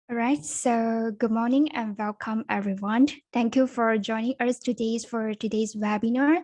All right, so good morning and welcome everyone. Thank you for joining us today for today's webinar.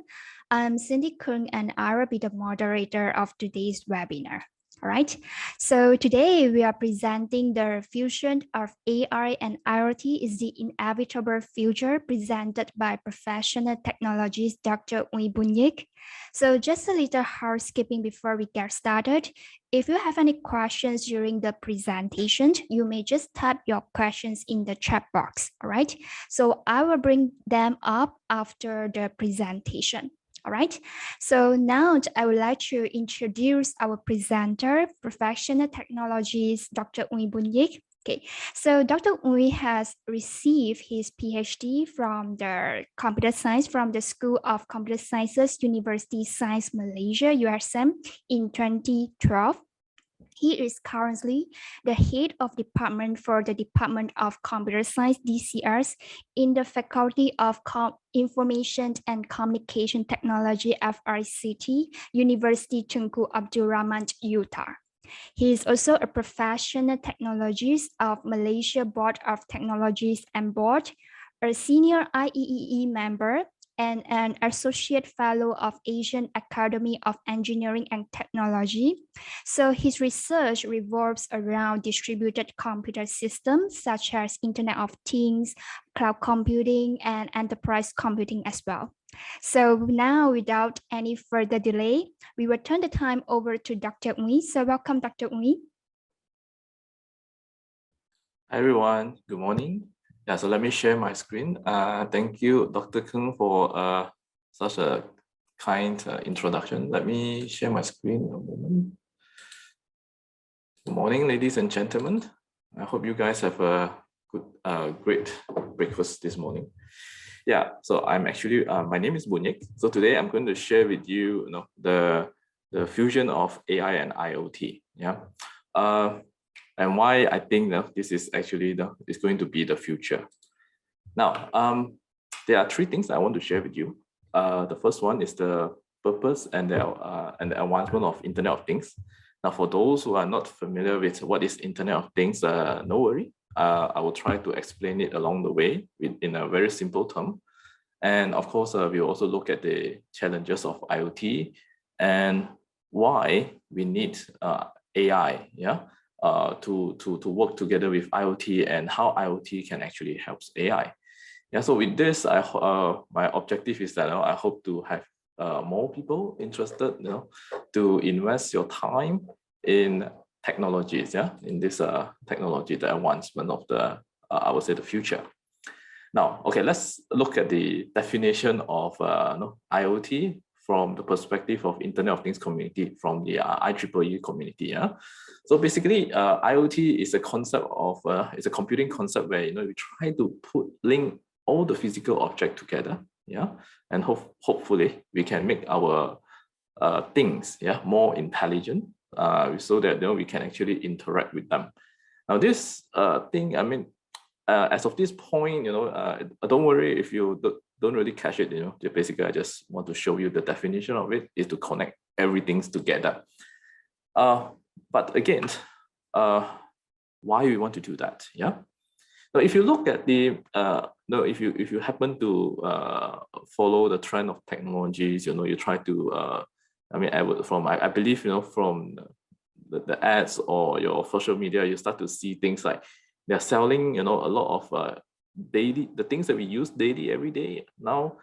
I'm Cindy Kung and I will be the moderator of today's webinar. All right, so today we are presenting the fusion of AI and IoT is the inevitable future presented by professional technologist Dr. Uy Bunyik. So just a little housekeeping before we get started. If you have any questions during the presentation, you may just type your questions in the chat box, all right? So I will bring them up after the presentation. All right, so now I would like to introduce our presenter, professional technologist, Dr. Uy Bunyik. Okay, so Dr. Uy has received his PhD from the computer science from the School of Computer Sciences, University Science Malaysia, USM in 2012. He is currently the head of department for the Department of Computer Science DCRs in the Faculty of Information and Communication Technology FRCT, University Tunku Abdul Rahman, Utah. He is also a professional technologist of Malaysia Board of Technologies and Board, a senior IEEE member, and an associate fellow of Asian Academy of Engineering and Technology. So his research revolves around distributed computer systems such as Internet of Things, cloud computing, and enterprise computing as well. So now, without any further delay, we will turn the time over to Dr. Uy. So welcome, Dr. Uy. Hi everyone, good morning. Yeah, so let me share my screen. Thank you, Dr. Kung, for such a kind introduction. Let me share my screen a moment. Good morning, ladies and gentlemen. I hope you guys have a good, great breakfast this morning. Yeah, so I'm actually, my name is Bunyik. So today I'm going to share with you, the fusion of AI and IoT. Yeah. And why I think that this is actually is going to be the future. Now, there are three things I want to share with you. The first one is the purpose and the advancement of Internet of Things. Now, for those who are not familiar with what is Internet of Things, no worry. I will try to explain it along the way in a very simple term. And of course, we'll also look at the challenges of IoT and why we need AI, yeah, to work together with IoT and how IoT can actually help AI. Yeah, so with this, my objective is that I hope to have more people interested, to invest your time in technologies, yeah, in this technology, the advancement of the, I would say, the future. Now, okay, let's look at the definition of IoT from the perspective of Internet of Things community, from the IEEE community. Yeah, so basically, IoT is a concept of it's a computing concept where we try to link all the physical object together. Yeah, and hopefully we can make our things more intelligent, so that we can actually interact with them. Now, this thing, I mean, as of this point, don't worry if you don't really catch it. Basically, I just want to show you the definition of it is to connect everything together. But again, why we want to do that? Yeah. Now, if you look at the if you happen to follow the trend of technologies, you try to I believe from the ads or your social media, you start to see things like they're selling a lot of daily, the things that we use daily every day. Now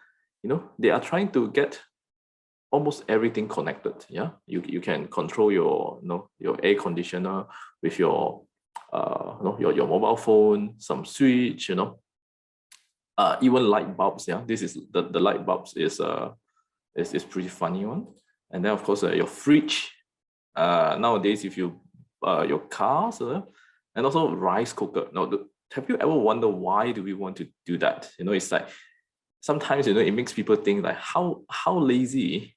they are trying to get almost everything connected. Yeah, you can control your your air conditioner with your your mobile phone, some switch, even light bulbs. Yeah, this is the light bulbs is pretty funny one. And then of course your fridge. Nowadays, if you your cars, and also rice cooker. Now, have you ever wondered why do we want to do that? It's like sometimes it makes people think like how lazy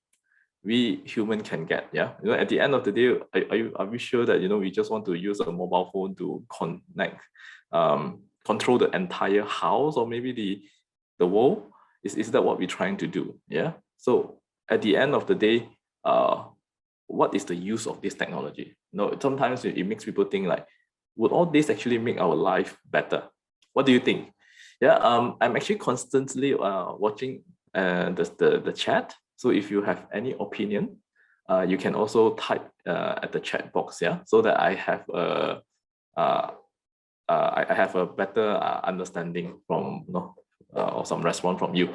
we human can get. Yeah, at the end of the day, are we sure that we just want to use a mobile phone to connect, control the entire house or maybe the world? Is that what we're trying to do? Yeah. So at the end of the day, what is the use of this technology? Sometimes it makes people think like, would all this actually make our life better? What do you think? Yeah, I'm actually constantly watching the chat. So if you have any opinion, you can also type at the chat box, yeah, so that I have I have a better understanding from or some response from you.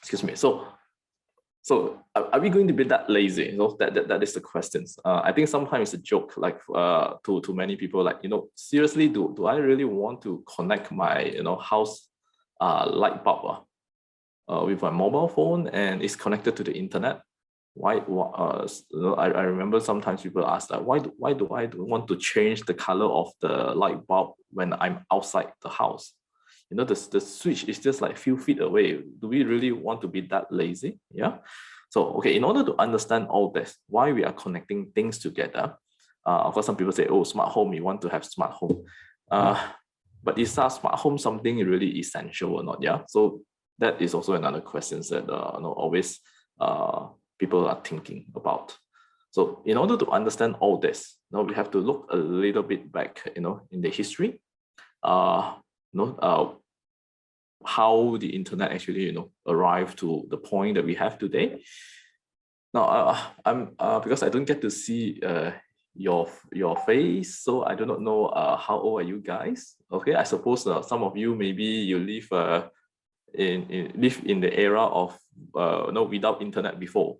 Excuse me. So are we going to be that lazy? That is the questions. I think sometimes it's a joke, like to many people, like, seriously, do I really want to connect my house light bulb with my mobile phone and it's connected to the internet? Why? I remember sometimes people ask that, why do I want to change the color of the light bulb when I'm outside the house? The switch is just like a few feet away. Do we really want to be that lazy? Yeah. So, okay, in order to understand all this, why we are connecting things together, of course, some people say, oh, smart home, you want to have smart home. But is our smart home something really essential or not? Yeah. So that is also another question that always people are thinking about. So in order to understand all this, we have to look a little bit back, in the history. How the internet actually arrived to the point that we have today. Now I'm because I don't get to see your face, so I do not know how old are you guys. Okay, I suppose some of you, maybe you live live in the era of without internet before.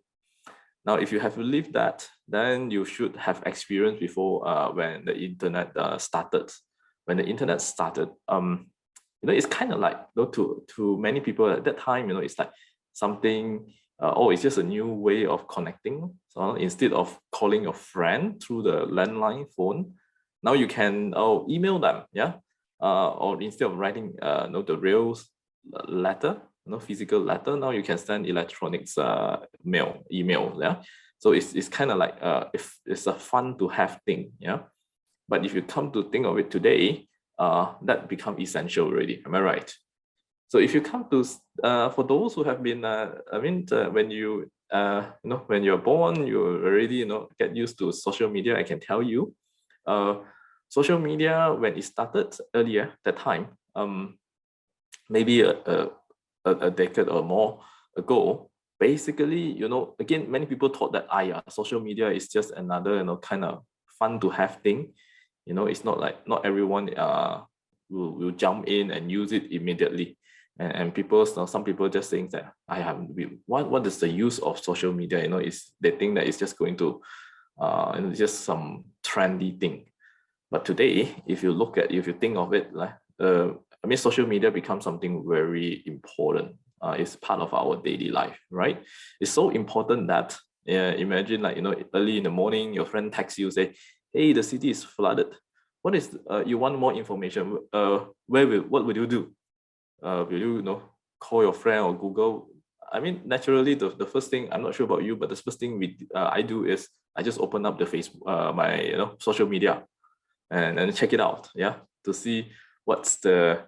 Now, if you have lived that, then you should have experienced before when the internet started. When the internet started, it's kind of like, to many people at that time, it's like something. It's just a new way of connecting. So instead of calling your friend through the landline phone, now you can email them, yeah, or instead of writing the real letter, physical letter, now you can send electronics email, yeah. So it's kind of like it's a fun to have thing, yeah. But if you come to think of it today, that become essential already. Am I right? So if you come to for those who have been, when you when you're born, you already get used to social media. I can tell you, social media, when it started earlier that time, maybe a decade or more ago, basically, again, many people thought that social media is just another kind of fun to have thing. It's not like, not everyone will jump in and use it immediately. And some people just think that what is the use of social media? Is they think that it's just going to just some trendy thing. But today, if you think of it, like social media becomes something very important. It's part of our daily life, right? It's so important that imagine, like, early in the morning, your friend texts you, say, hey, the city is flooded. What is you want more information? What would you do? Will you call your friend or Google? Naturally, the first thing, I'm not sure about you, but the first thing I do is I just open up the Facebook, my social media, and check it out, yeah, to see what's going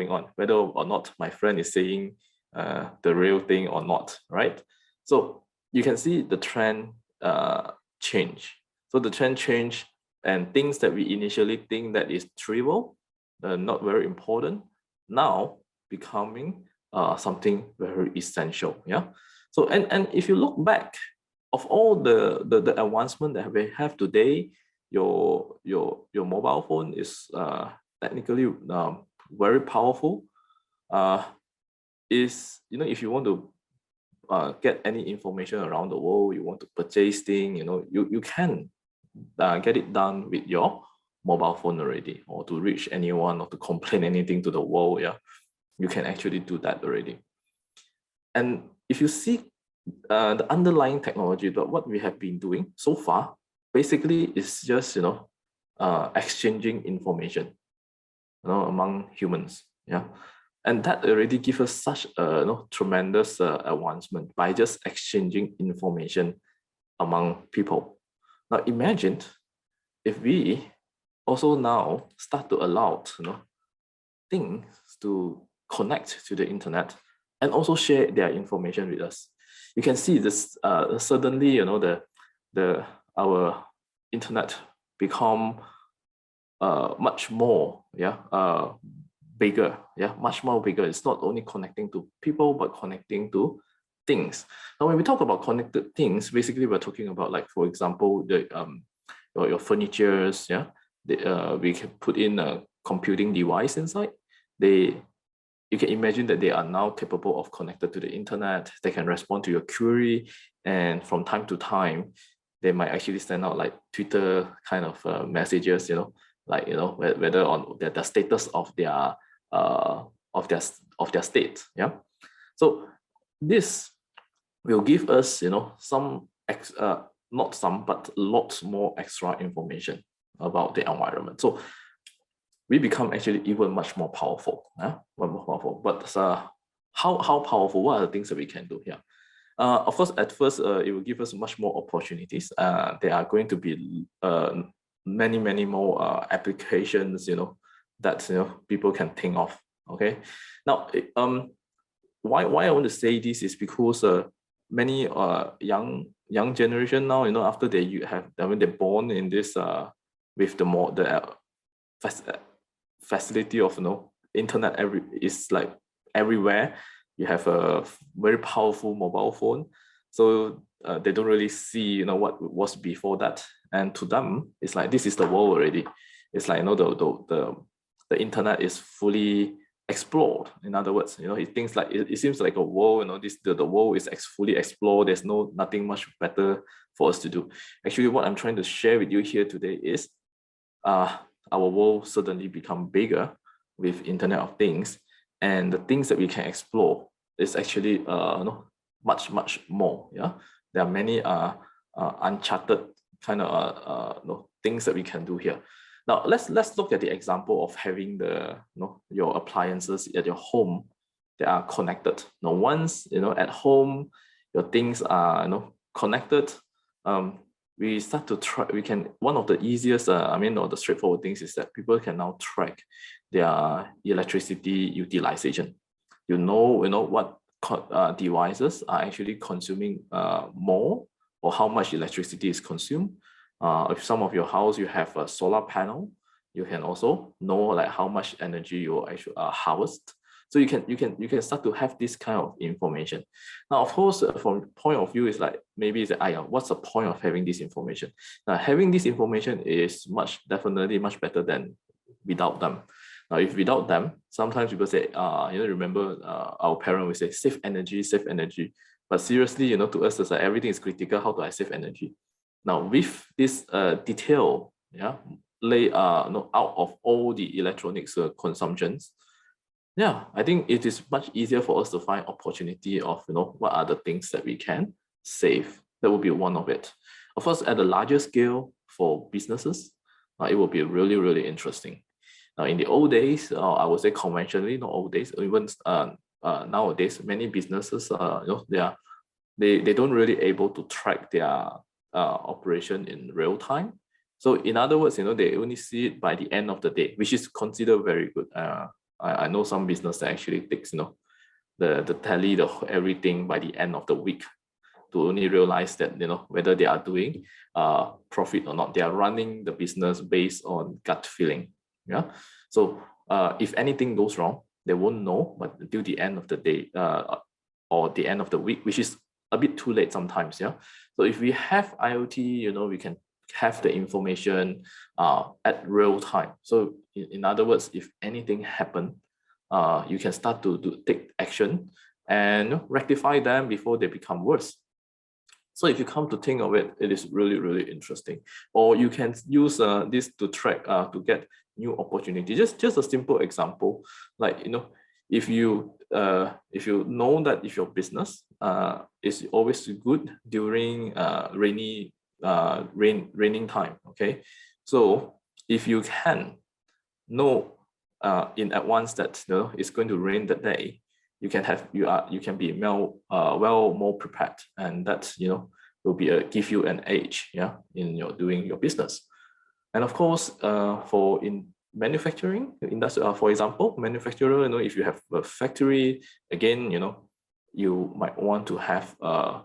on, whether or not my friend is saying the real thing or not, right? So you can see the trend change. So the trend change, and things that we initially think that is trivial, not very important, now becoming something very essential, yeah. So and if you look back, of all the advancement that we have today, your mobile phone is technically very powerful. Is if you want to get any information around the world, you want to purchase thing, you can get it done with your mobile phone already, or to reach anyone, or to complain anything to the world, yeah, you can actually do that already. And if you see the underlying technology, that what we have been doing so far, basically is just exchanging information among humans, yeah. And that already gives us such a tremendous advancement by just exchanging information among people. Now imagine if we also now start to allow things to connect to the internet and also share their information with us. You can see this suddenly, our internet become much more bigger, much more bigger. It's not only connecting to people, but connecting to things. Now, when we talk about connected things, basically we're talking about, like, for example, the your furnitures, we can put in a computing device inside. You can imagine that they are now capable of connected to the internet. They can respond to your query, and from time to time, they might actually send out like Twitter kind of messages, whether on the status of their state. So this will give us, some not some, but lots more extra information about the environment. So we become actually even much more powerful. But how powerful? What are the things that we can do here? Of course, at first, it will give us much more opportunities. There are going to be many more applications, that people can think of. Okay, now why I want to say this is because many young generation now, after when they're born in this with the facility of internet is like everywhere. You have a very powerful mobile phone, so they don't really see what was before that, and to them it's like this is the world already. It's like the internet is fully explored. In other words, it thinks like it seems like a world. The world is fully explored. There's nothing much better for us to do. Actually, what I'm trying to share with you here today is our world certainly become bigger with Internet of Things, and the things that we can explore is actually much more. There are many uncharted kind of things that we can do here. Now let's look at the example of having your appliances at your home that are connected. Now once at home your things are connected, we start to try. One of the easiest, or the straightforward things is that people can now track their electricity utilization. What devices are actually consuming more, or how much electricity is consumed. If some of your house you have a solar panel, you can also know like how much energy you actually harvest. So you can start to have this kind of information. Now, of course, from point of view is like maybe it's what's the point of having this information? Now, having this information is definitely much better than without them. Now, if without them, sometimes people say, remember our parent will say, save energy. But seriously, to us, it's like everything is critical. How do I save energy? Now, with this detail, lay out of all the electronics consumptions, I think it is much easier for us to find opportunity of what are the things that we can save. That will be one of it. Of course, at a larger scale for businesses, it will be really interesting. Now, in the old days, I would say conventionally, not old days, even nowadays, many businesses, they don't really able to track their operation in real time. So in other words, they only see it by the end of the day, which is considered very good. I know some business that actually takes the tally everything by the end of the week to only realize that whether they are doing profit or not. They are running the business based on gut feeling. So if anything goes wrong, they won't know, but until the end of the day or the end of the week, which is a bit too late sometimes. So if we have IoT, we can have the information at real time. So in other words, if anything happen, you can start to take action and rectify them before they become worse. So if you come to think of it, it is really interesting. Or you can use this to track to get new opportunity. Just a simple example, like if you know that if your business is always good during raining time, okay, so if you can know in advance that it's going to rain that day, you can be more prepared, and that will be give you an edge in doing your business. And of course, for in manufacturing industry, for example, manufacturer, if you have a factory, again, you might want to have a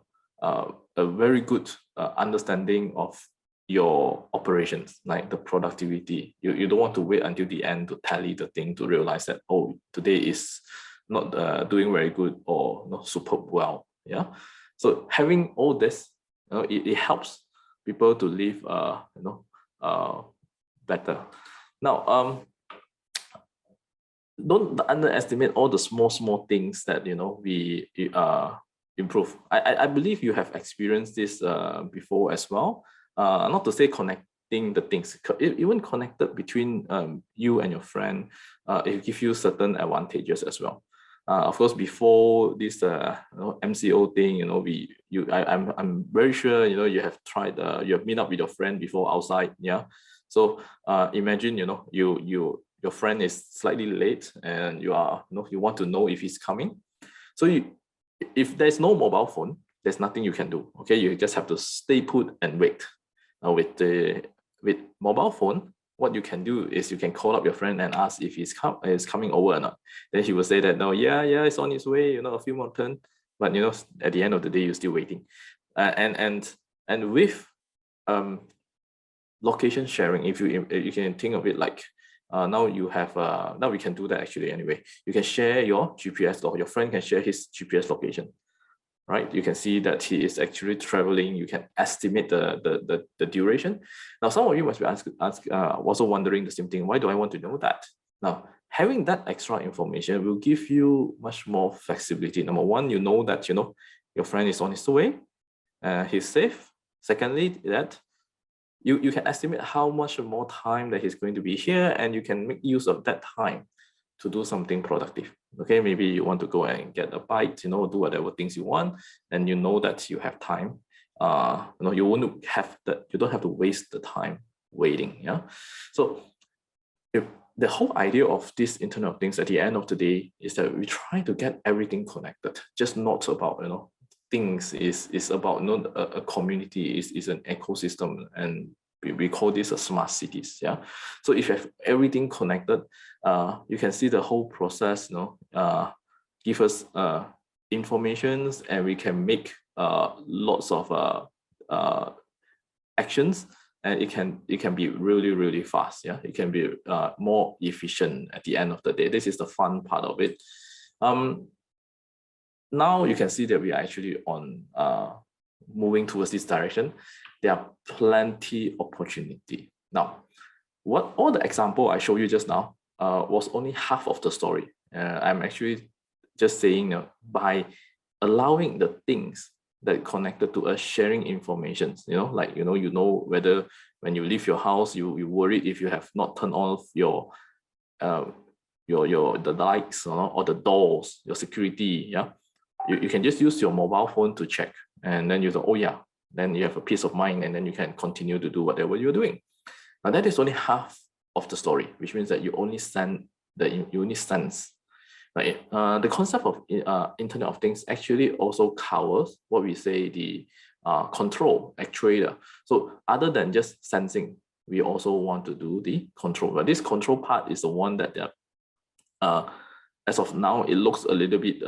very good understanding of your operations, like the productivity. You don't want to wait until the end to tally the thing to realize that, oh, today is not doing very good or not super well. Yeah. So having all this, it helps people to live better. Now, don't underestimate all the small things that we improve. I believe you have experienced this before as well. Not to say connecting the things, even connected between you and your friend, it gives you certain advantages as well. Of course, before this MCO thing, I'm very sure you have tried you have met up with your friend before outside, yeah. So imagine your friend is slightly late and you want to know if he's coming. So if there's no mobile phone, there's nothing you can do. Okay, you just have to stay put and wait. Now with mobile phone, what you can do is you can call up your friend and ask if he's coming over or not. Then he will say that, no, yeah, it's on its way, a few more turns. But at the end of the day, you're still waiting. And with location sharing, if you can think of it like now you have now we can do that actually anyway. You can share your GPS, or your friend can share his GPS location, right? You can see that he is actually traveling. You can estimate the duration. Now, some of you must be also wondering the same thing. Why do I want to know that? Now, having that extra information will give you much more flexibility. Number one, you know that your friend is on his way, he's safe. Secondly, that you can estimate how much more time that he's going to be here, and you can make use of that time to do something productive. Okay, maybe you want to go and get a bite, do whatever things you want, and you know that you have time. You don't have to waste the time waiting. Yeah. So if the whole idea of this Internet of Things at the end of the day is that we try to get everything connected, just not about things, is about a community, is an ecosystem, and we call this a smart cities. Yeah. So if you have everything connected, you can see the whole process give us informations, and we can make lots of actions, and it can be really, really fast. Yeah, it can be more efficient at the end of the day. This is the fun part of it. Now you can see that we are actually on moving towards this direction. There are plenty opportunity. Now, what all the example I showed you just now was only half of the story. I'm actually just saying by allowing the things that connected to us sharing information, like whether when you leave your house, you worried if you have not turned off your the lights or the doors, your security. Yeah, you can just use your mobile phone to check, and then you say, oh yeah, then you have a peace of mind, and then you can continue to do whatever you're doing. Now that is only half of the story, which means that you only sense. Right? The concept of Internet of Things actually also covers what we say the control actuator. So other than just sensing, we also want to do the control. But this control part is the one that as of now, it looks a little bit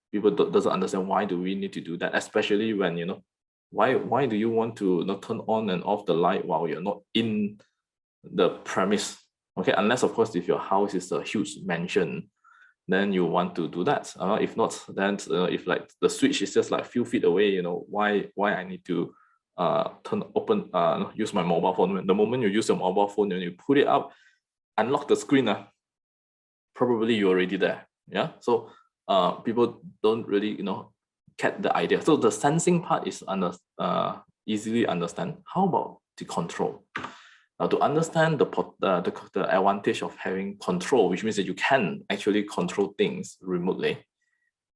people doesn't understand why do we need to do that, especially when why do you want to turn on and off the light while you're not in the premise? Okay, unless of course if your house is a huge mansion, then you want to do that. If not, then if like the switch is just like a few feet away, why I need to use my mobile phone? The moment you use your mobile phone and you put it up, unlock the screen, probably you're already there. Yeah. So people don't really get the idea. So the sensing part is easily understand. How about the control? Now, to understand the advantage of having control, which means that you can actually control things remotely,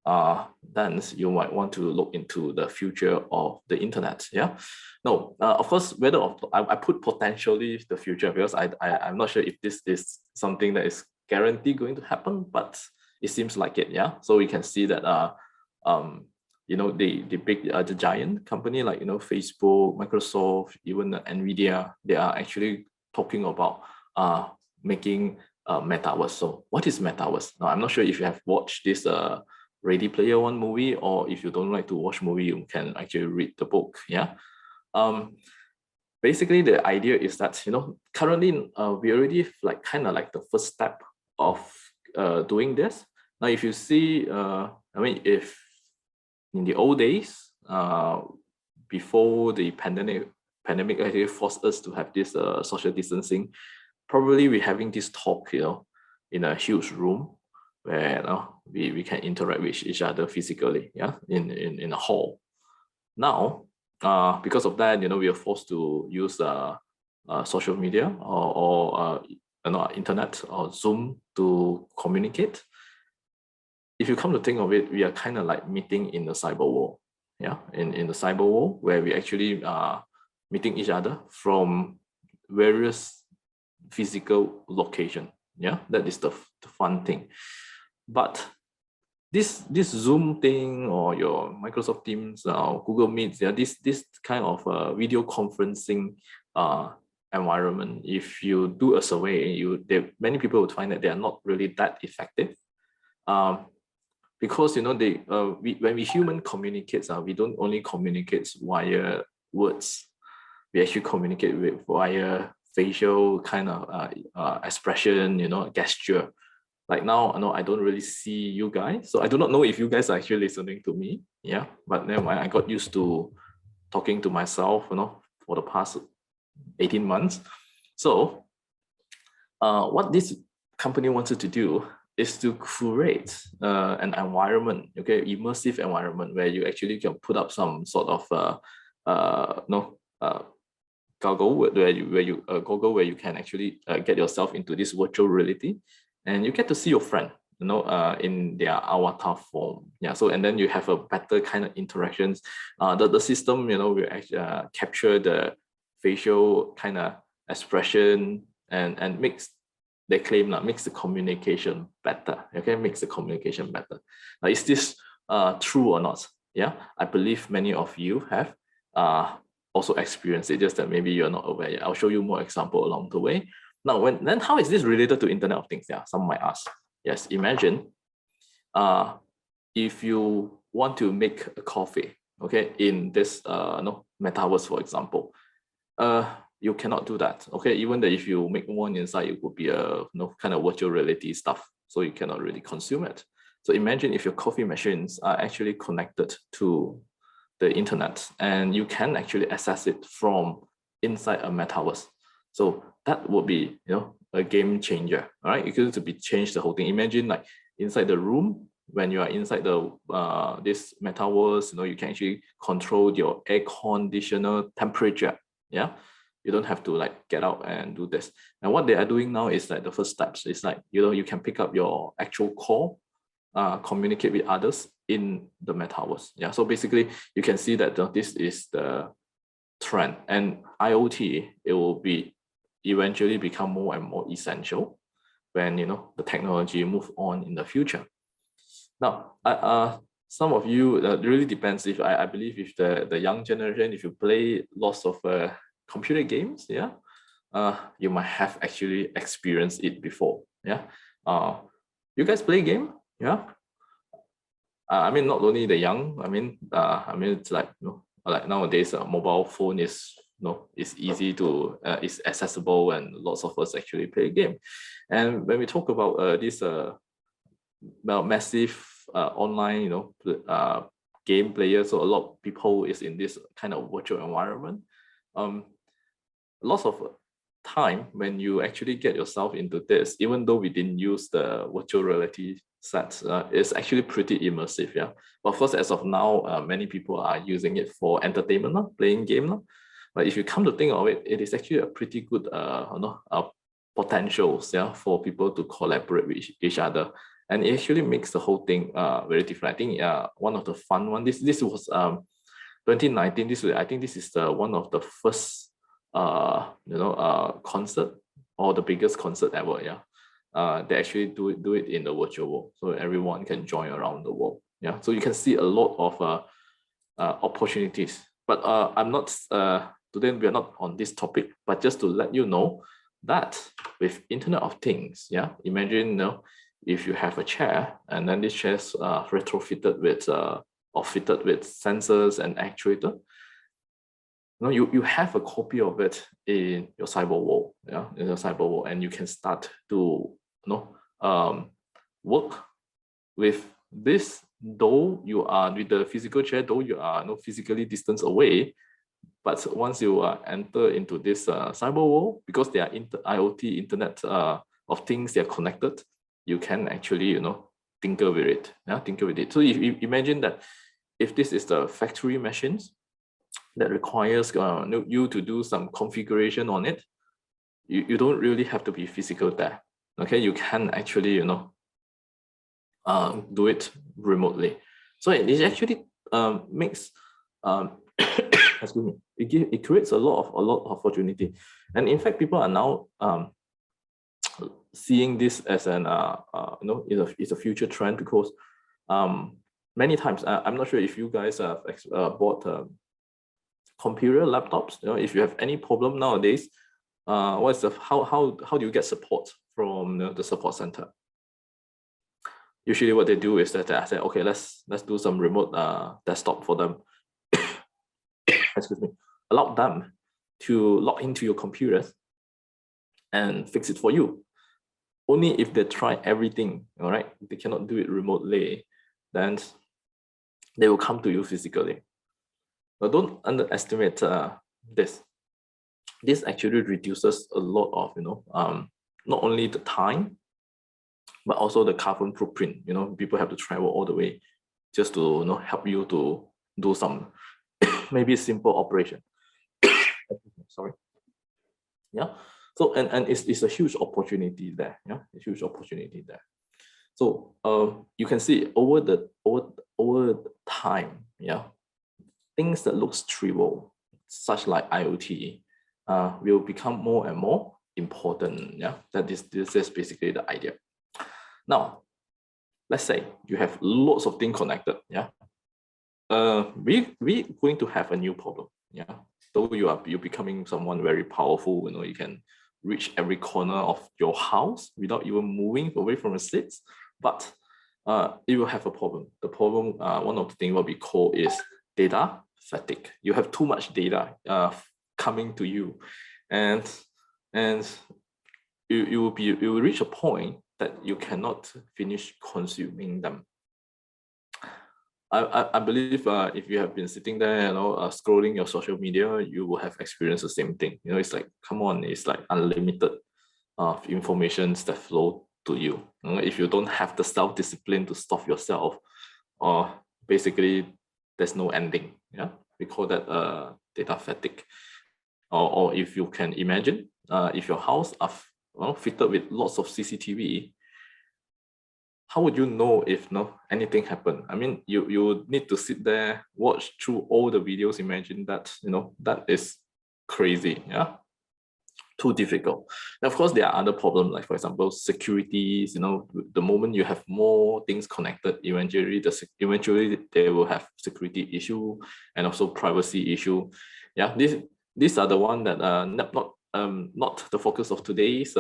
then you might want to look into the future of the internet. Yeah. No, of course, whether I put potentially the future, because I'm not sure if this is something that is guaranteed going to happen, but it seems like it. Yeah. So we can see that the big the giant company like Facebook, Microsoft, even Nvidia, they are actually talking about making metaverse. So what is metaverse? Now, I'm not sure if you have watched this Ready Player One movie, or if you don't like to watch movie, you can actually read the book. Yeah. basically the idea is that, currently we already like kind of like the first step of doing this. Now, if you see, if in the old days, before the pandemic actually forced us to have this social distancing, probably we're having this talk, in a huge room where we can interact with each other physically, in a hall. Now, because of that, we are forced to use social media or internet or Zoom to communicate. If you come to think of it, we are kind of like meeting in the cyber world, in the cyber world where we actually are meeting each other from various physical location. That is the fun thing. But this Zoom thing or your Microsoft Teams or Google Meets, this kind of video conferencing environment, if you do a survey, many people would find that they are not really that effective. Because when we human communicate, we don't only communicate via words. We actually communicate via facial kind of expression, gesture. Like now, I don't really see you guys, so I do not know if you guys are actually listening to me. But then I got used to talking to myself, for the past 18 months. So what this company wanted to do is to create an environment, immersive environment where you actually can put up some sort of goggle where you can actually get yourself into this virtual reality, and you get to see your friend, in their avatar form. So and then you have a better kind of interactions. The system, will actually capture the facial kind of expression and makes they claim makes the communication better. Makes the communication better. Is this true or not? I believe many of you have also experienced it, just that maybe you're not aware. I'll show you more example along the way. Now, then how is this related to Internet of Things? Some might ask. Yes, imagine if you want to make a coffee, in this metaverse, for example. You cannot do that. Even if you make one inside, it would be a kind of virtual reality stuff, so you cannot really consume it. So imagine if your coffee machines are actually connected to the internet, and you can actually access it from inside a metaverse. So that would be a game changer. All right, it could be change the whole thing. Imagine like inside the room, when you are inside the this metaverse, you can actually control your air conditioner temperature. You don't have to like get out and do this. And what they are doing now is like the first steps. It's like you can pick up your actual call, communicate with others in the metaverse. So basically you can see that this is the trend, and IoT, it will be eventually become more and more essential when the technology move on in the future. Now, some of you, it really depends. If I believe if the young generation, if you play lots of computer games, you might have actually experienced it before. You guys play game? I mean, not only the young. I mean, it's like like nowadays, a mobile phone is is easy to is accessible, and lots of us actually play game. And when we talk about this massive online game players, so a lot of people is in this kind of virtual environment. Lots of time when you actually get yourself into this, even though we didn't use the virtual reality sets, it's actually pretty immersive. But of course, as of now, many people are using it for entertainment, playing game. But if you come to think of it, it is actually a pretty good potentials for people to collaborate with each other, and it actually makes the whole thing very different. I think one of the fun one, this was 2019. I think this is the one of the first concert, or the biggest concert ever. They actually do it in the virtual world, so everyone can join around the world. So you can see a lot of opportunities. But I'm not today we are not on this topic, but just to let you know that with Internet of Things, imagine if you have a chair, and then this chair is retrofitted with or fitted with sensors and actuator. you have a copy of it in your cyber wall, in your cyber wall, and you can start to work with this. Though you are with the physical chair, though you are physically distanced away, but once you enter into this cyber wall, because they are IoT, Internet of Things, they are connected, you can actually tinker with it. Tinker with it. So if you imagine that if this is the factory machines that requires you to do some configuration on it, you don't really have to be physical there. Okay, you can actually do it remotely. So it actually makes excuse me, it creates a lot of opportunity. And in fact, people are now seeing this as an it's a future trend, because many times I'm not sure if you guys have bought computer laptops. If you have any problem nowadays, what's the how do you get support from the support center? Usually what they do is that they say, okay, let's do some remote desktop for them. Excuse me. Allow them to log into your computers and fix it for you. Only if they try everything, all right, they cannot do it remotely, then they will come to you physically. But don't underestimate this. This actually reduces a lot of not only the time, but also the carbon footprint. People have to travel all the way just to help you to do some maybe simple operation. Sorry. Yeah. So and it's a huge opportunity there. Yeah, a huge opportunity there. So you can see over time, yeah, things that looks trivial, such like IoT, will become more and more important. Yeah, this is basically the idea. Now, let's say you have lots of things connected. Yeah, we're going to have a new problem. Yeah, though you're becoming someone very powerful, you can reach every corner of your house without even moving away from the seats, but it will have a problem. The problem, one of the things what we call is data fatigue. You have too much data coming to you, and you will reach a point that you cannot finish consuming them. I believe if you have been sitting there, scrolling your social media, you will have experienced the same thing. It's like, come on, it's like unlimited of information that flow to you. If you don't have the self-discipline to stop yourself, or basically there's no ending. Yeah, we call that data fatigue. Or if you can imagine, if your house are fitted with lots of CCTV, how would you know if anything happened? I mean, you need to sit there, watch through all the videos. Imagine that, that is crazy. Yeah, too difficult. And of course, there are other problems, like for example, securities. The moment you have more things connected, eventually they will have security issue and also privacy issue. Yeah, these are the one that not the focus of today's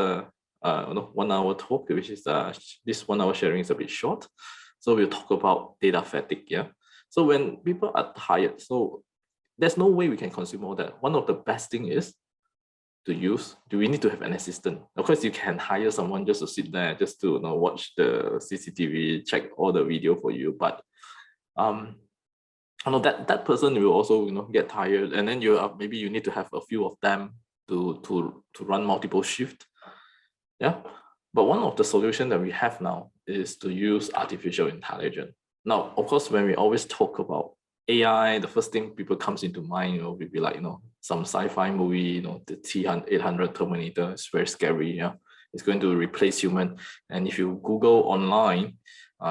1 hour talk, which is this 1 hour sharing is a bit short. So we'll talk about data fatigue. Yeah. So when people are tired, so there's no way we can consume all that. One of the best thing is do we need to have an assistant? Of course, you can hire someone just to sit there, just to watch the CCTV, check all the video for you. But that person will also get tired, and then maybe you need to have a few of them to run multiple shifts. Yeah, but one of the solutions that we have now is to use artificial intelligence. Now, of course, when we always talk about AI, the first thing people comes into mind, will be like, some sci-fi movie, the T-800 Terminator. It's very scary. Yeah, it's going to replace human. And if you Google online,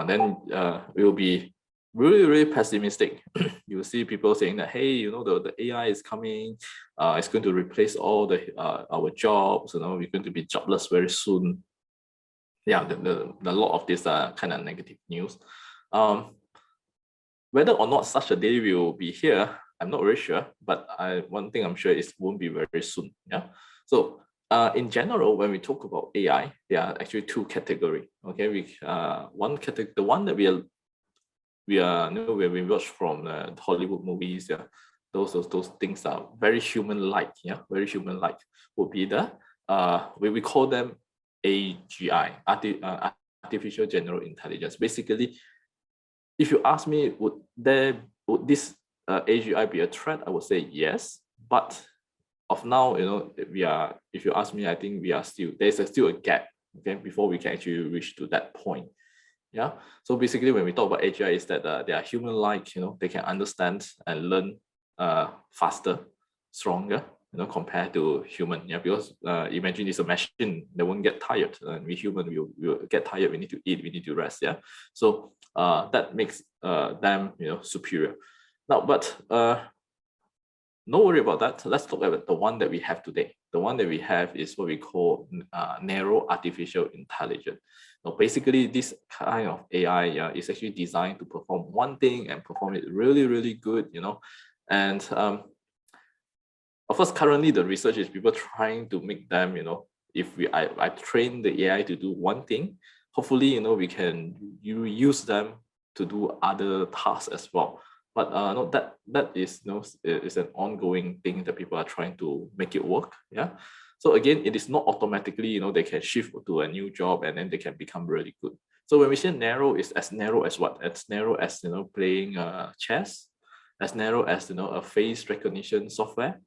then it will be really, really pessimistic. You will see people saying that, hey, the AI is coming, it's going to replace all our jobs, we're going to be jobless very soon. Yeah, the lot of this kind of negative news. Whether or not such a day will be here, I'm not very sure, but one thing I'm sure is won't be very soon. Yeah. So in general, when we talk about AI, there are actually two categories. Okay, one category, the one that we watch from Hollywood movies, yeah, those things are very human-like, yeah, very human-like, would be the we call them AGI, artificial general intelligence. Basically, if you ask me, would this AGI be a threat? I would say yes, but of now, if you ask me, I think there's still a gap, okay, before we can actually reach to that point. Yeah. So basically, when we talk about AGI, is that they are human-like, they can understand and learn faster, stronger, compared to human. Yeah, because imagine it's a machine that won't get tired, and we human will get tired. We need to eat, we need to rest. Yeah. So that makes them superior. Now, but no worry about that. Let's look at the one that we have today. The one that we have is what we call narrow artificial intelligence. Now, basically, this kind of AI is actually designed to perform one thing and perform it really, really good, And of course, currently the research is people trying to make them, if I train the AI to do one thing, hopefully, we can use them to do other tasks as well. But no, that is is an ongoing thing that people are trying to make it work. Yeah. So again, it is not automatically, they can shift to a new job and then they can become really good. So when we say narrow, is as narrow as what? As narrow as playing chess, as narrow as a face recognition software,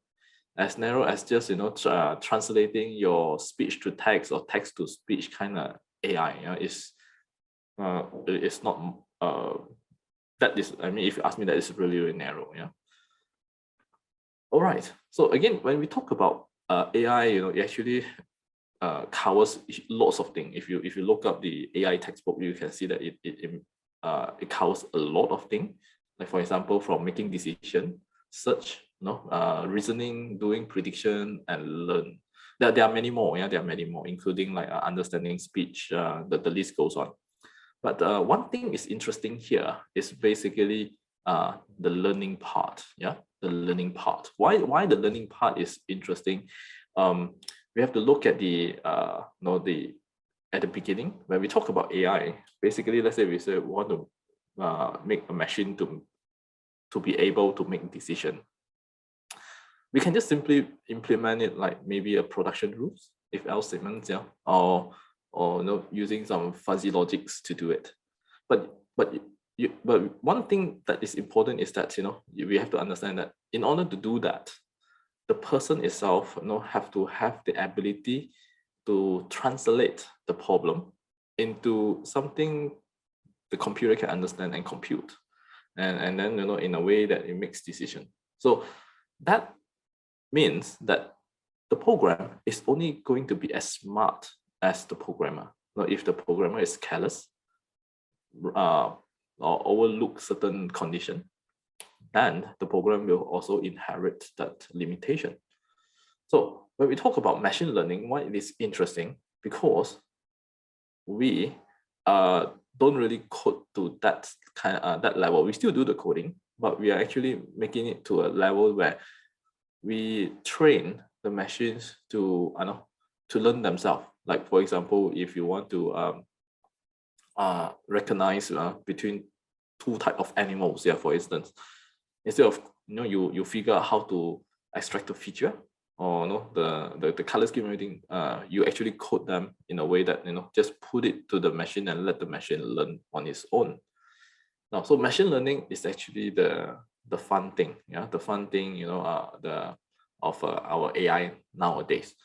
as narrow as just translating your speech to text or text to speech kind of AI. It's not that is, I mean, if you ask me, that is really, really narrow. Yeah. All right. So again, when we talk about AI, it actually covers lots of things. If you look up the AI textbook, you can see that it covers a lot of things. Like for example, from making decision, search, reasoning, doing prediction, and learn. There are many more. Yeah, there are many more, including like understanding speech. The list goes on. But one thing is interesting here is basically the learning part. Yeah, the learning part. Why the learning part is interesting? We have to look at at the beginning when we talk about AI. Basically, let's say we want to make a machine to be able to make decision. We can just simply implement it like maybe a production rules, if else statements, yeah, or using some fuzzy logics to do it. But one thing that is important is that we have to understand that in order to do that, the person itself have to have the ability to translate the problem into something the computer can understand and compute, and then in a way that it makes decision. So that means that the program is only going to be as smart as the programmer. Now, if the programmer is careless or overlook certain condition, then the program will also inherit that limitation. So when we talk about machine learning, why it is interesting, because we don't really code to that that level. We still do the coding, but we are actually making it to a level where we train the machines to learn themselves. Like for example, if you want to recognize between two type of animals, yeah, for instance, instead of you figure out how to extract the feature or the color scheme and everything, you actually code them in a way that just put it to the machine and let the machine learn on its own. Now, so machine learning is actually the fun thing, yeah, the fun thing, of our AI nowadays.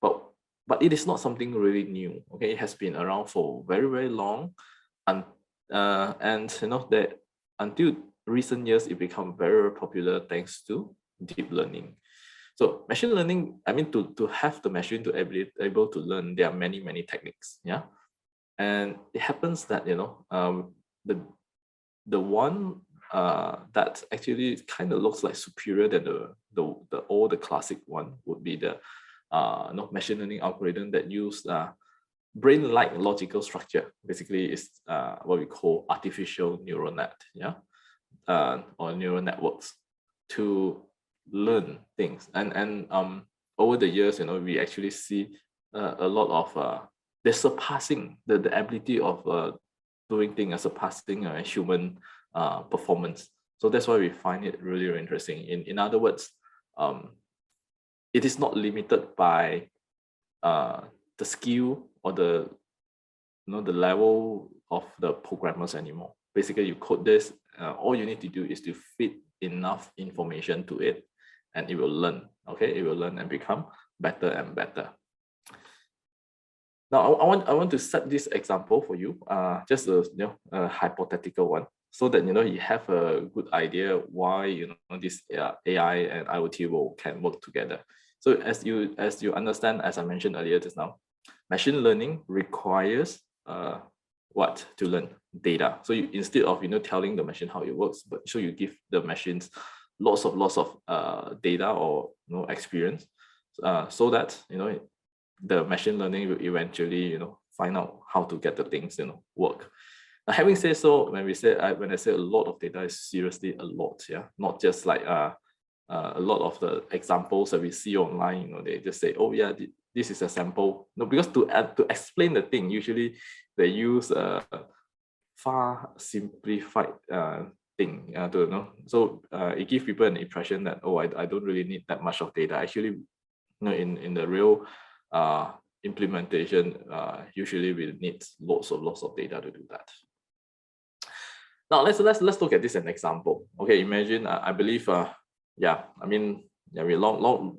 But it is not something really new. Okay, it has been around for very, very long, and that until recent years it become very popular thanks to deep learning. So machine learning, I mean, to have the machine to able to learn, there are many techniques, yeah, and it happens that the one that actually kind of looks like superior than the classic one would be the machine learning algorithm that use brain-like logical structure. Basically, is what we call artificial neural net, yeah, or neural networks to learn things. And over the years, we actually see a lot of they're surpassing the ability of doing things, surpassing human performance. So that's why we find it really, really interesting. In other words, it is not limited by the skill or the the level of the programmers anymore. Basically, you code this, all you need to do is to feed enough information to it, and it will learn. Okay, it will learn and become better and better. Now, I want to set this example for you, just a hypothetical one, so that you have a good idea why this AI and IoT can work together. So as you understand, as I mentioned earlier just now, machine learning requires what to learn? Data. So you, instead of telling the machine how it works, but so you give the machines lots of data or experience, so that the machine learning will eventually find out how to get the things work. Now, having said so, when I say a lot of data, is seriously a lot, yeah, not just like a lot of the examples that we see online. They just say, oh yeah, this is a sample. No, because to explain the thing, usually they use a far simplified thing so it gives people an impression that, oh, I don't really need that much of data. Actually, in the real implementation, usually we need lots of data to do that. Now let's look at this as an example. Okay, imagine I believe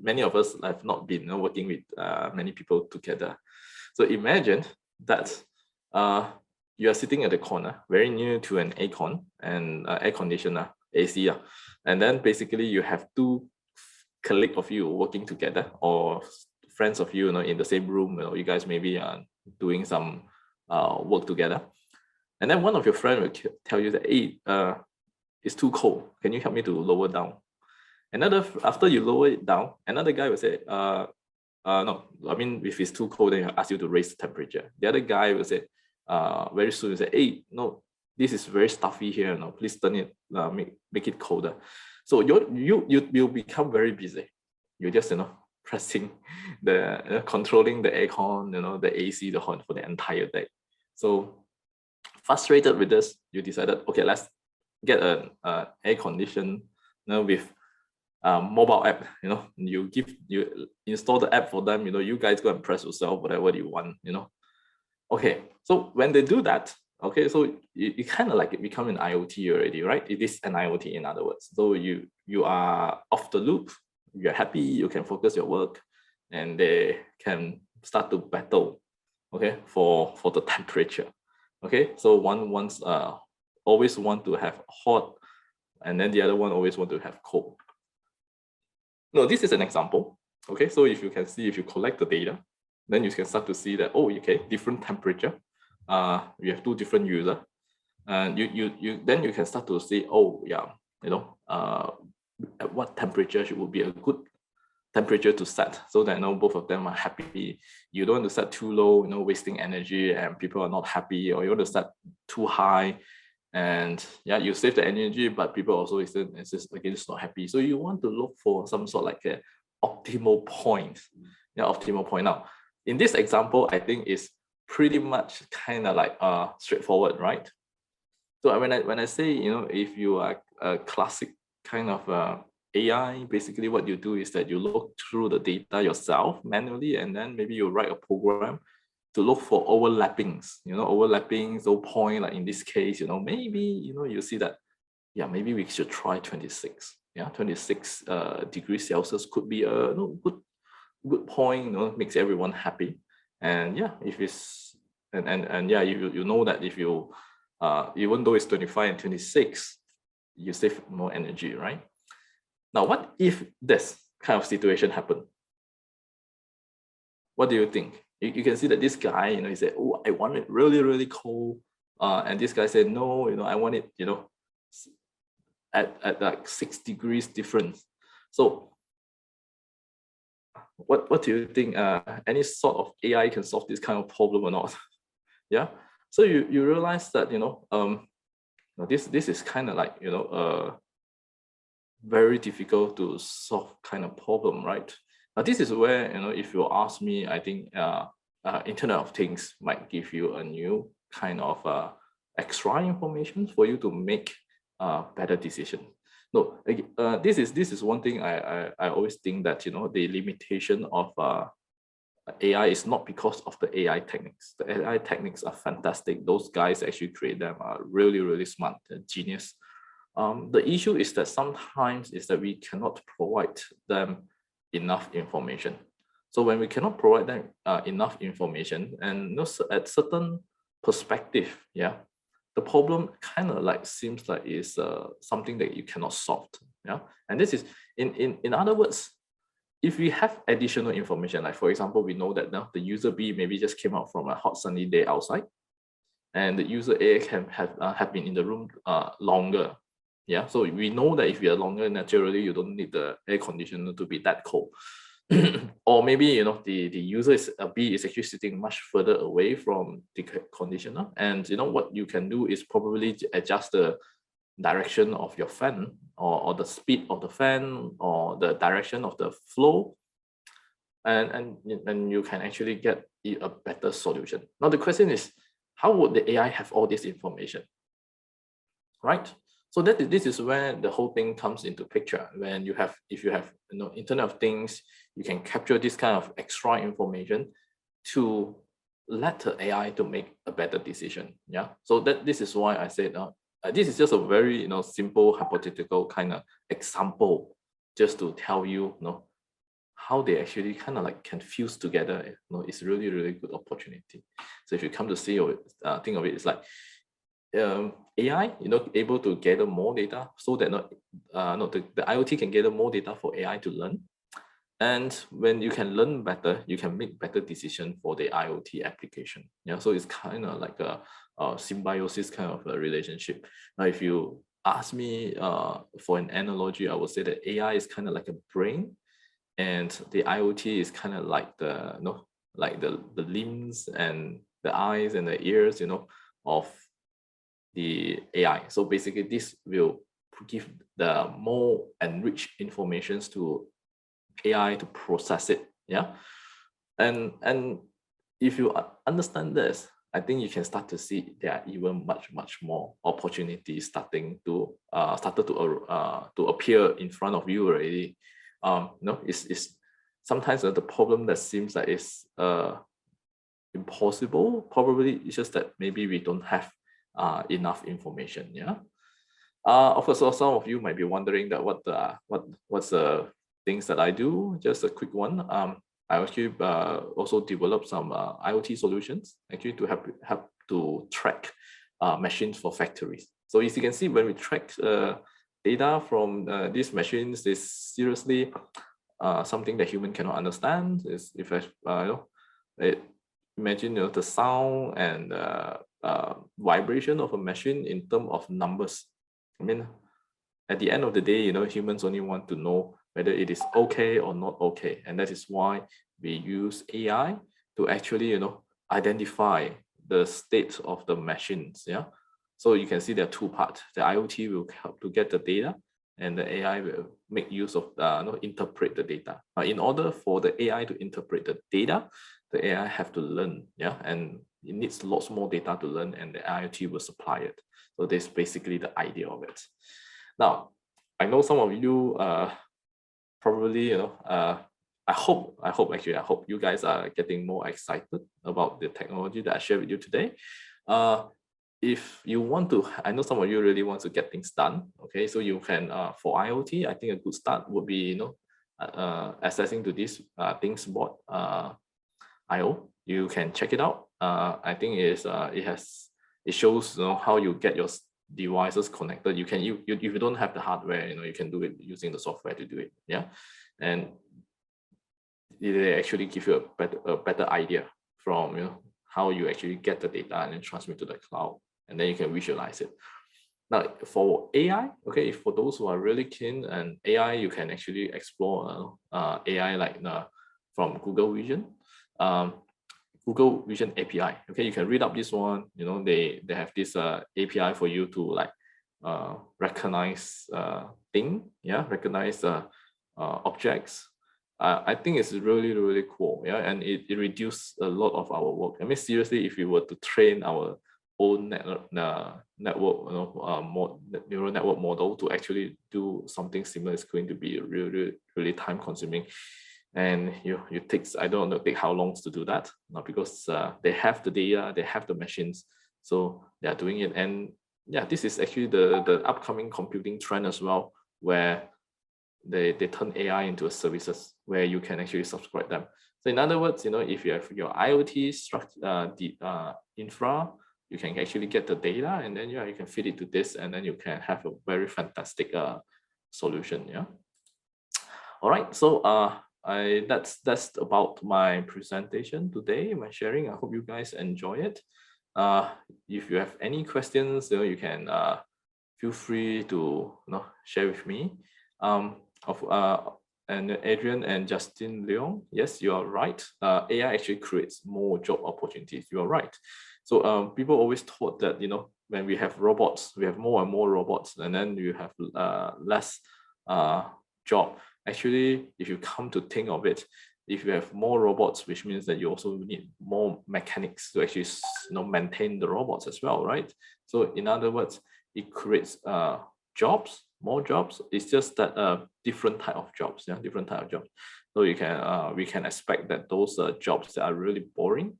many of us have not been working with many people together. So imagine that you are sitting at the corner, very near to an aircon and air conditioner, AC, and then basically you have two colleagues of you working together, or friends of you, in the same room. You guys maybe are doing some work together, and then one of your friends will tell you that, hey, it's too cold. Can you help me to lower down? After you lower it down, another guy will say, no, I mean, if it's too cold, then he'll ask you to raise the temperature. The other guy will say, very soon, say, hey, no, this is very stuffy here. No, please turn it, make it colder. So you'll become very busy. You just pressing the controlling the aircon, the AC, the horn for the entire day. So frustrated with this, you decided, okay, let's get an air condition with mobile app. You install the app for them. You guys go and press yourself whatever you want. Okay, so when they do that, okay, so you kind of like it become an IoT already, right? It is an IoT, in other words. So you are off the loop. You're happy. You can focus your work, and they can start to battle, okay, for the temperature. Okay, so one wants always want to have hot, and then the other one always want to have cold. No, this is an example. Okay, so if you can see, if you collect the data, then you can start to see that, oh, okay, different temperature. We have two different users, and then you can start to see, oh yeah, at what temperature would be a good temperature to set, so that both of them are happy. You don't want to set too low, wasting energy and people are not happy, or you want to set too high, and yeah, you save the energy, but people also insist again, it's not happy. So you want to look for some sort like a optimal point. Yeah, optimal point. Now, in this example, I think is pretty much kind of like straightforward, right? So when I say, if you are a classic kind of AI, basically what you do is that you look through the data yourself manually, and then maybe you write a program to look for overlappings, overlapping, so point, like in this case, maybe, you see that, yeah, maybe we should try 26. Yeah, 26 degrees Celsius could be a good point, makes everyone happy. And yeah, if it's, and yeah, you know that if you, even though it's 25 and 26, you save more energy, right? Now, what if this kind of situation happened? What do you think? You can see that this guy, he said, oh, I want it really, really cold. And this guy said, no, I want it, at like 6 degrees difference. So what do you think? Any sort of AI can solve this kind of problem or not? Yeah. So you realize that, this is kind of like, very difficult to solve kind of problem, right? Now, this is where, if you ask me, I think Internet of Things might give you a new kind of extra information for you to make better decision. No, this is one thing I always think that, you know, the limitation of AI is not because of the AI techniques. The AI techniques are fantastic. Those guys actually create them are really, really smart, genius. The issue is that sometimes is that we cannot provide them enough information. So when we cannot provide them enough information, and, you know, at certain perspective, yeah, the problem kind of like seems like is something that you cannot solve. Yeah, and this is in other words, if we have additional information, like for example, we know that now the user B maybe just came out from a hot sunny day outside, and the user A can have been in the room longer. Yeah, so we know that if you are longer, naturally you don't need the air conditioner to be that cold. Or maybe, you know, the user is B is actually sitting much further away from the conditioner, and you know what you can do is probably adjust the direction of your fan, or the speed of the fan, or the direction of the flow, and you can actually get a better solution. Now the question is, how would the AI have all this information, right? So this is where the whole thing comes into picture. When you have, if you have, you know, Internet of Things, you can capture this kind of extra information to let the AI to make a better decision. Yeah. So this is why I said this is just a very, you know, simple hypothetical kind of example, just to tell you, you know, how they actually kind of like can fuse together. You know, it's really, really good opportunity. So if you come to see of it, think of it, it's like AI, you know, able to gather more data, so that the IoT can gather more data for AI to learn. And when you can learn better, you can make better decision for the IoT application. Yeah, so it's kind of like a symbiosis kind of a relationship. Now, if you ask me for an analogy, I would say that AI is kind of like a brain, and the IoT is kind of like the, you know, like the limbs and the eyes and the ears, you know, of the AI. So basically, this will give the more enriched informations to AI to process it. Yeah, and if you understand this, I think you can start to see there are even much more opportunities starting to to appear in front of you already. You know, it's sometimes the problem that seems like it's impossible. Probably it's just that maybe we don't have enough information. Yeah. Of course, so some of you might be wondering that what's the things that I do. Just a quick one. I actually also developed some IoT solutions actually to help to track machines for factories. So as you can see, when we track data from these machines, is seriously something that human cannot understand. Is if you know, imagine, you know, the sound and vibration of a machine in terms of numbers. I mean, at the end of the day, you know, humans only want to know whether it is okay or not okay. And that is why we use AI to actually, you know, identify the state of the machines. Yeah. So you can see there are two parts. The IoT will help to get the data, and the AI will make use of, interpret the data. In order for the AI to interpret the data, the AI have to learn. Yeah. And it needs lots more data to learn, and the IoT will supply it. So that's basically the idea of it. Now, I know some of you probably, you know, I hope you guys are getting more excited about the technology that I shared with you today. If you want to, I know some of you really want to get things done. Okay, so you can for IoT, I think a good start would be, you know, accessing to this ThingsBot IO. You can check it out. I think it shows, you know, how you get your devices connected. You can if you don't have the hardware, you know, you can do it using the software to do it. Yeah, and they actually give you a better idea from, you know, how you actually get the data and then transmit to the cloud, and then you can visualize it. Now for AI, okay, for those who are really keen and AI, you can actually explore AI like from Google Vision. Google Vision API. Okay, you can read up this one. You know, they have this API for you to like recognize recognize objects. I think it's really cool. Yeah, and it reduces a lot of our work. I mean, seriously, if we were to train our own network, neural network model to actually do something similar is going to be really, really time consuming. And you take, I don't know, take how long to do that, not because they have the data, they have the machines, so they are doing it. And yeah, this is actually the upcoming computing trend as well, where they turn AI into a services where you can actually subscribe them. So in other words, if you have your IoT structure, infra, you can actually get the data, and then you can feed it to this, and then you can have a very fantastic solution. Yeah. All right. So that's about my presentation today, my sharing. I hope you guys enjoy it. If you have any questions, you can feel free to share with me. And Adrian and Justin Leong, yes, you are right. AI actually creates more job opportunities. You are right. So people always thought that when we have robots, we have more and more robots, and then you have less job. Actually, if you come to think of it, if you have more robots, which means that you also need more mechanics to actually maintain the robots as well, right? So in other words, it creates jobs, more jobs. It's just that different type of jobs, yeah, different type of jobs. So we can expect that those jobs that are really boring,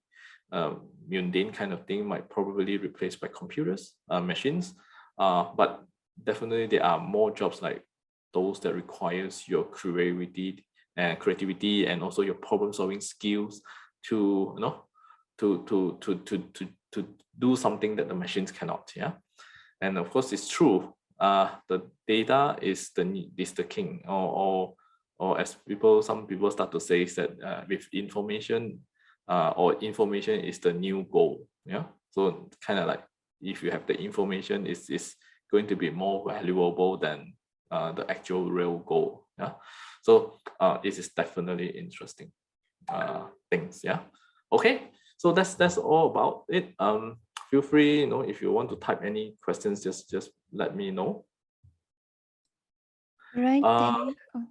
mundane kind of thing might probably replaced by computers, machines. But definitely there are more jobs like those that requires your creativity and also your problem solving skills to to do something that the machines cannot. Yeah. And of course it's true, the data is the king, or as some people start to say, is that with information, or information is the new gold. Yeah. So kind of like, if you have the information, is going to be more valuable than the actual real goal. Yeah. So this is definitely interesting things. Yeah. Okay. So that's all about it. Feel free, if you want to type any questions, just let me know. Right. Uh, yeah,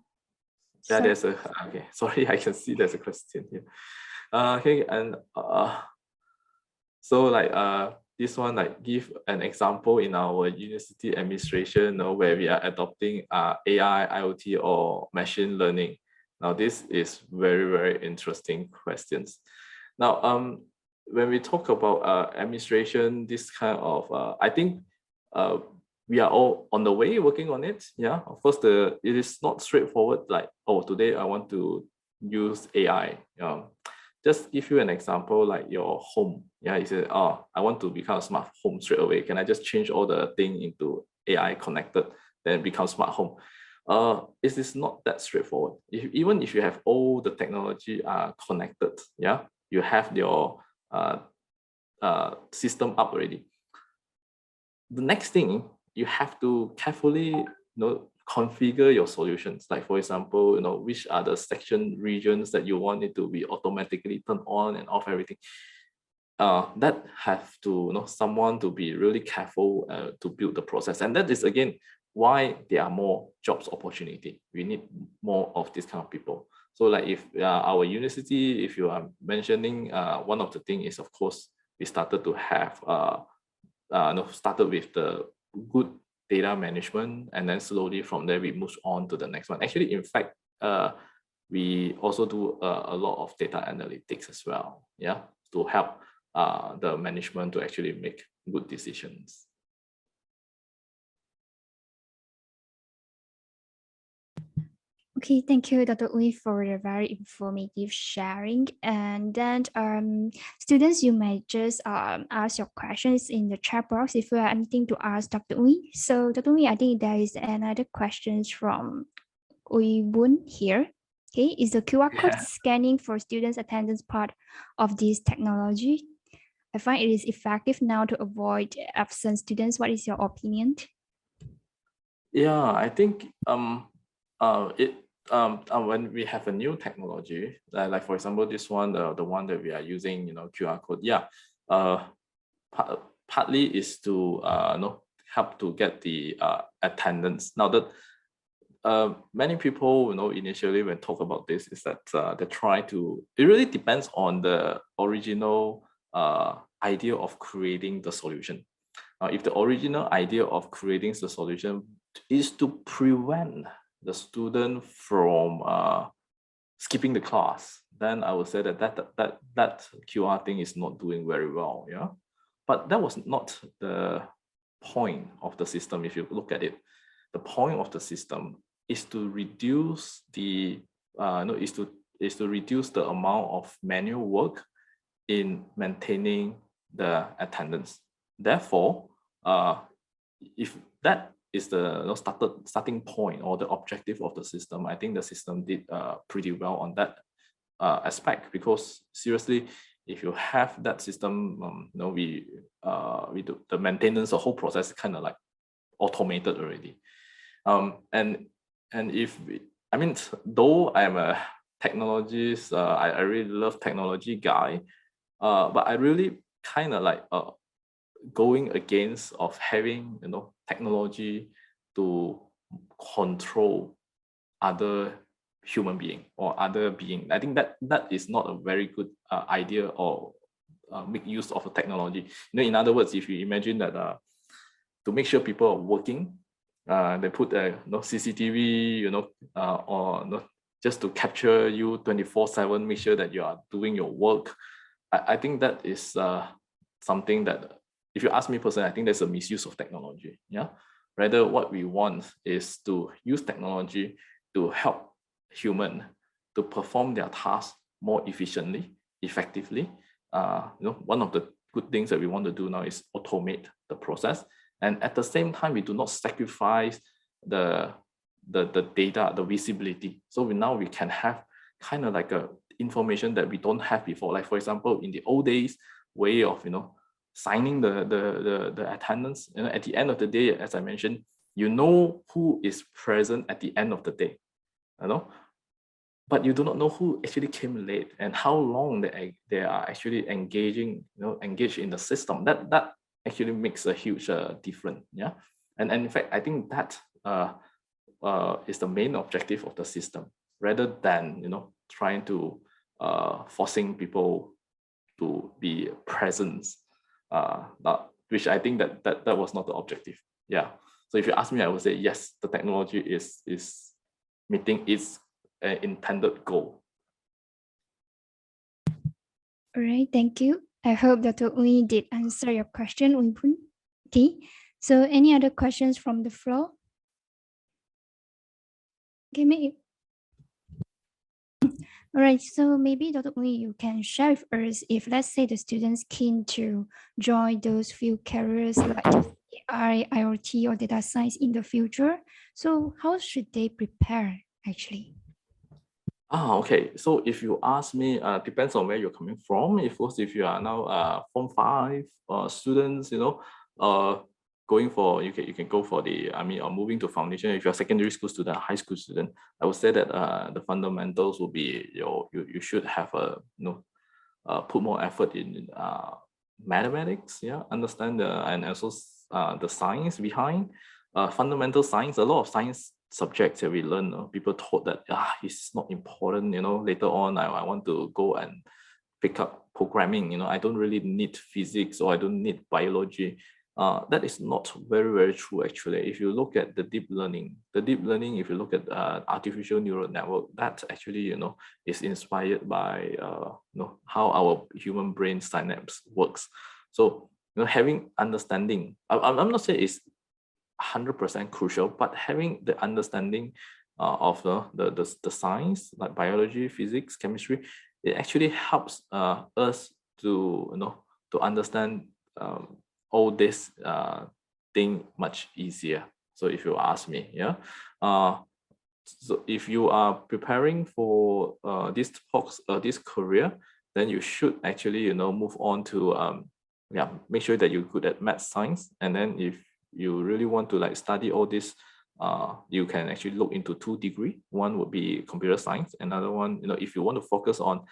Sorry. there's a okay. Sorry, I can see there's a question here. Okay, and so like this one, like, give an example in our university administration, where we are adopting AI, IoT, or machine learning. Now this is very, very interesting questions. Now when we talk about administration, this kind of I think we are all on the way working on it. Yeah, of course it is not straightforward, like, oh, today I want to use AI. Just give you an example, like your home. Yeah, you say, oh, I want to become a smart home straight away. Can I just change all the thing into AI connected, then become smart home? It is not that straightforward. Even if you have all the technology connected, yeah, you have your system up already. The next thing, you have to carefully configure your solutions. Like, for example, which are the section regions that you want it to be automatically turned on and off, everything. That have to someone to be really careful to build the process. And that is again why there are more jobs opportunity. We need more of this kind of people. So like, if our university, if you are mentioning, one of the thing is, of course, we started to have started with the good data management, and then slowly from there we move on to the next one. Actually, in fact, we also do a lot of data analytics as well, yeah, to help the management to actually make good decisions. Okay, thank you, Dr. Uy, for the very informative sharing. And then students, you may just ask your questions in the chat box if you have anything to ask Dr. Uy. So Dr. Uy, I think there is another question from Uy Boon here. Okay, is the QR code scanning for students' attendance part of this technology? I find it is effective now to avoid absent students. What is your opinion? Yeah, I think when we have a new technology, like for example this one, the one that we are using, QR code, yeah, partly is to help to get the attendance. Now that many people initially when talk about this is that they try to, it really depends on the original idea of creating the solution. If the original idea of creating the solution is to prevent the student from skipping the class, then I would say that QR thing is not doing very well. Yeah, but that was not the point of the system. If you look at it, the point of the system is to reduce the is to reduce the amount of manual work in maintaining the attendance. Therefore, if that is the starting point or the objective of the system, I think the system did pretty well on that aspect, because seriously, if you have that system, we do the maintenance, the whole process kind of like automated already. And if I mean, though I'm a technologist, I really love technology guy, but I really kind of like going against of having technology to control other human being or other being. I think that is not a very good idea, or make use of a technology. In other words, if you imagine that to make sure people are working, they put a CCTV, or just to capture you 24/7, make sure that you are doing your work. I think that is something that, if you ask me personally, I think there's a misuse of technology. Yeah, rather what we want is to use technology to help human to perform their tasks more efficiently, effectively. One of the good things that we want to do now is automate the process, and at the same time, we do not sacrifice the data, the visibility. So now we can have kind of like a information that we don't have before. Like for example, in the old days, way of signing the attendance. At the end of the day, as I mentioned, who is present at the end of the day, but you do not know who actually came late and how long they are actually engaged in the system. That actually makes a huge difference. Yeah, and in fact, I think that is the main objective of the system, rather than trying to forcing people to be present, which I think that was not the objective. Yeah. So if you ask me, I would say yes, the technology is meeting its intended goal. All right, thank you. I hope Dr. Uy did answer your question, Uypun. Okay, so any other questions from the floor? Okay, all right, so maybe Dr. Uy, you can share with us if, let's say, the students keen to join those few careers like AI, IoT, or data science in the future. So how should they prepare actually? Okay. So if you ask me, depends on where you're coming from. If you are now Form 5 students, going for you can go for or moving to foundation. If you're a secondary school student, high school student, I would say that the fundamentals will be you should have put more effort in mathematics. Yeah, understand and also the science behind fundamental science. A lot of science subjects that we learn, people thought that it's not important. Later on, I want to go and pick up programming. I don't really need physics, or I don't need biology. That is not very, very true, actually. If you look at the deep learning, if you look at artificial neural network, that actually, is inspired by, how our human brain synapse works. So, having understanding, I'm not saying it's 100% crucial, but having the understanding of the science, like biology, physics, chemistry, it actually helps us to to understand all this thing much easier. So if you ask me, yeah. So if you are preparing for this career, then you should actually move on to make sure that you're good at math, science, and then if you really want to study all this, you can actually look into 2 degrees. One would be computer science. Another one, if you want to focus on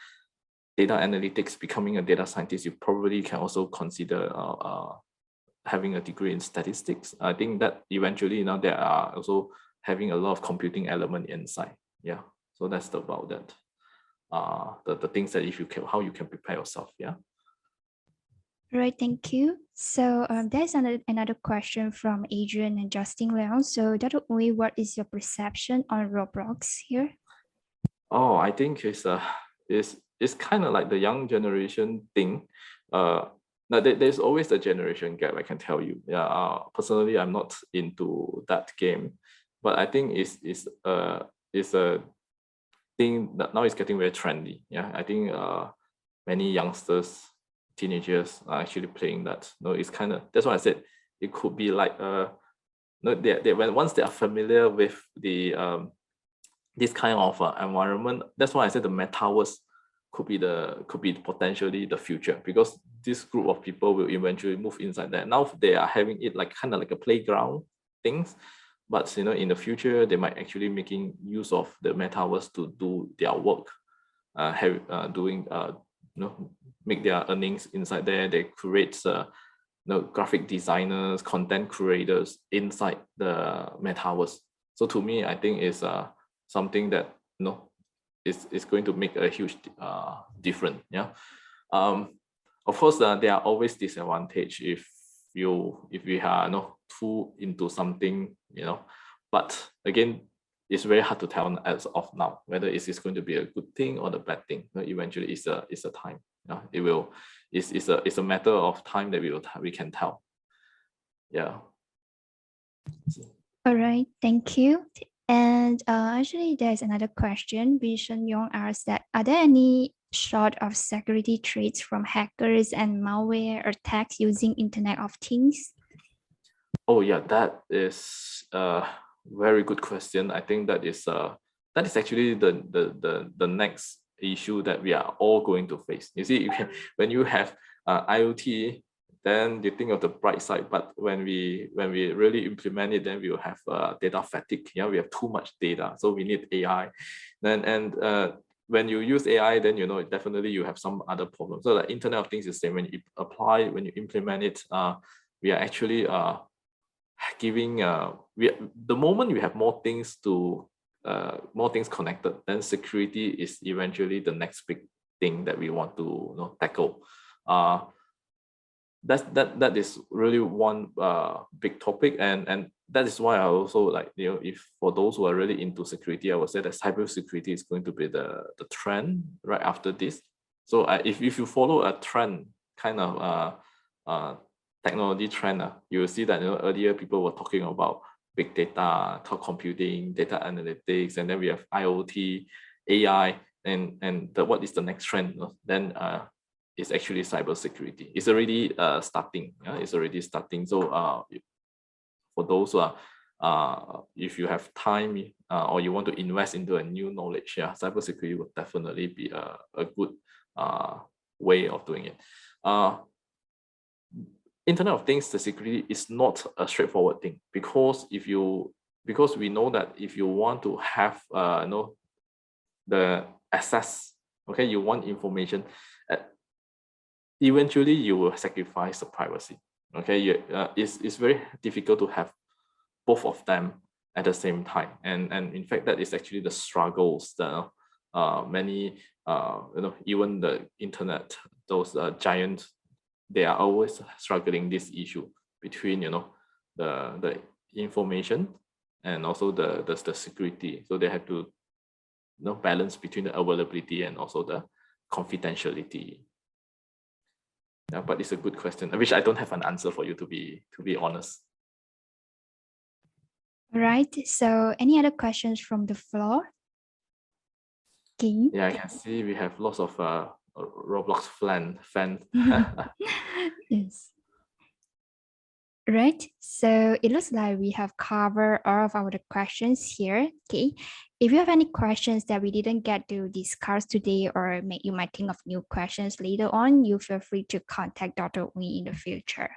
data analytics, becoming a data scientist, you probably can also consider having a degree in statistics. I think that eventually there are also having a lot of computing element inside. Yeah, so that's about that. The things that how you can prepare yourself. Yeah. All right, thank you. So there's another question from Adrian and Justin Leon. So Dr. Uy, what is your perception on Roblox here? Oh, I think it's kind of like the young generation thing. Now there's always a generation gap, I can tell you. Yeah, personally, I'm not into that game, but I think it's a thing that now it's getting very trendy. Yeah, I think many youngsters, teenagers are actually playing that. No, it's kind of, that's why I said it could be like no, when once they are familiar with the this kind of environment. That's why I said the metaverse could be potentially the future, because this group of people will eventually move inside there. Now they are having it like kind of like a playground things, but you know, in the future they might actually making use of the metaverse to do their work, doing you know, make their earnings inside there. They create you know, graphic designers, content creators inside the metaverse. So to me, I think is something that, you know, is going to make a huge difference. Yeah. Of course, there are always disadvantage if we are, you know, too into something, you know. But again, it's very hard to tell as of now whether it is going to be a good thing or the bad thing. You know, eventually, it's a time. Yeah, it will. It's a matter of time that we can tell. Yeah. All right, thank you. And actually, there's another question. Vision Yong asks that, are there any sort of security threats from hackers and malware attacks using Internet of Things? Oh yeah, that is a very good question. I think that is actually the next issue that we are all going to face. You see, when you have IoT, then you think of the bright side. But when we really implement it, then we will have data fatigue. Yeah, we have too much data, so we need AI. When you use AI, then you know definitely you have some other problems. So the Internet of Things is the same. When you implement it, we are actually giving the moment we have more things connected, then security is eventually the next big thing that we want to, you know, tackle. That is really one big topic, and that is why I also, like, you know, if for those who are really into security, I would say that cybersecurity is going to be the trend right after this. So if you follow a trend kind of technology trend, you will see that, you know, earlier people were talking about big data, cloud computing, data analytics, and then we have IoT, AI, and what is the next trend? You know? Then it's actually cybersecurity. It's already starting. Yeah? It's already starting. So for those who are, if you have time or you want to invest into a new knowledge, yeah, cybersecurity would definitely be a good way of doing it. Internet of Things, the security is not a straightforward thing, because we know that if you want to have you know, the access, okay, you want information, eventually you will sacrifice the privacy. Okay, it's very difficult to have both of them at the same time, and in fact that is actually the struggles that many you know, even the internet, those giants, they are always struggling this issue between, you know, the information and also the security. So they have to, you know, balance between the availability and also the confidentiality. Yeah, but it's a good question. I wish I don't have an answer for you, to be honest. All right. So any other questions from the floor? Okay. Yeah, I can see we have lots of Roblox fan. Yes. Right. So it looks like we have covered all of our questions here. Okay. If you have any questions that we didn't get to discuss today, or you might think of new questions later on, you feel free to contact Dr. Uy in the future.